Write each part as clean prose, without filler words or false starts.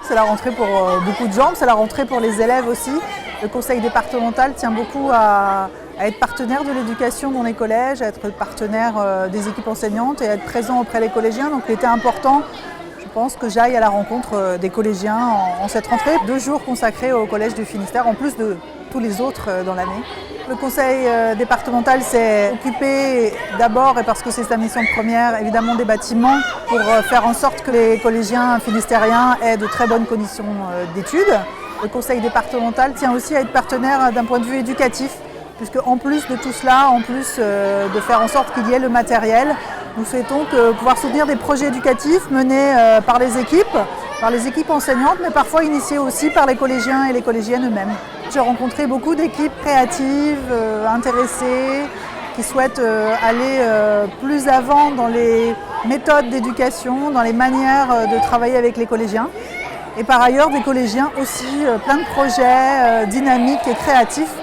C'est la rentrée pour beaucoup de gens, c'est la rentrée pour les élèves aussi. Le conseil départemental tient beaucoup à être partenaire de l'éducation dans les collèges, à être partenaire des équipes enseignantes et à être présent auprès des collégiens. Donc il était important, je pense, que j'aille à la rencontre des collégiens en cette rentrée. 2 jours consacrés au Collège du Finistère, en plus de tous les autres dans l'année. Le conseil départemental s'est occupé d'abord, et parce que c'est sa mission première, évidemment des bâtiments, pour faire en sorte que les collégiens finistériens aient de très bonnes conditions d'études. Le conseil départemental tient aussi à être partenaire d'un point de vue éducatif, puisque en plus de tout cela, en plus de faire en sorte qu'il y ait le matériel, nous souhaitons pouvoir soutenir des projets éducatifs menés par les équipes enseignantes, mais parfois initiés aussi par les collégiens et les collégiennes eux-mêmes. J'ai rencontré beaucoup d'équipes créatives, intéressées, qui souhaitent aller plus avant dans les méthodes d'éducation, dans les manières de travailler avec les collégiens. Et par ailleurs, des collégiens aussi, plein de projets dynamiques et créatifs.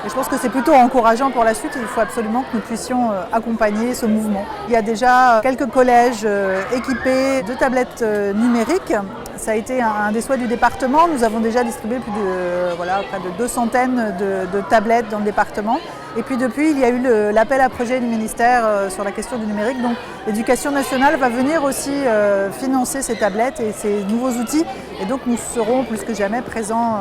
Et je pense que c'est plutôt encourageant pour la suite. Il faut absolument que nous puissions accompagner ce mouvement. Il y a déjà quelques collèges équipés de tablettes numériques. Ça a été un des souhaits du département. Nous avons déjà distribué près de 200 de tablettes dans le département. Et puis depuis, il y a eu l'appel à projet du ministère sur la question du numérique. Donc l'éducation nationale va venir aussi financer ces tablettes et ces nouveaux outils. Et donc nous serons plus que jamais présents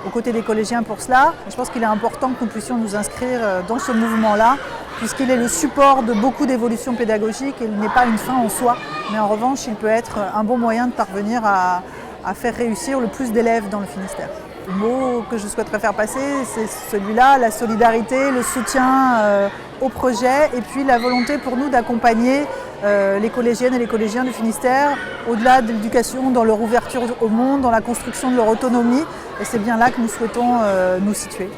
aux côtés des collégiens pour cela. Je pense qu'il est important que nous puissions nous inscrire dans ce mouvement-là, puisqu'il est le support de beaucoup d'évolutions pédagogiques et il n'est pas une fin en soi. Mais en revanche, il peut être un bon moyen de parvenir à faire réussir le plus d'élèves dans le Finistère. Le mot que je souhaiterais faire passer, c'est celui-là, la solidarité, le soutien au projet et puis la volonté pour nous d'accompagner les collégiennes et les collégiens du Finistère au-delà de l'éducation, dans leur ouverture au monde, dans la construction de leur autonomie. Et c'est bien là que nous souhaitons nous situer.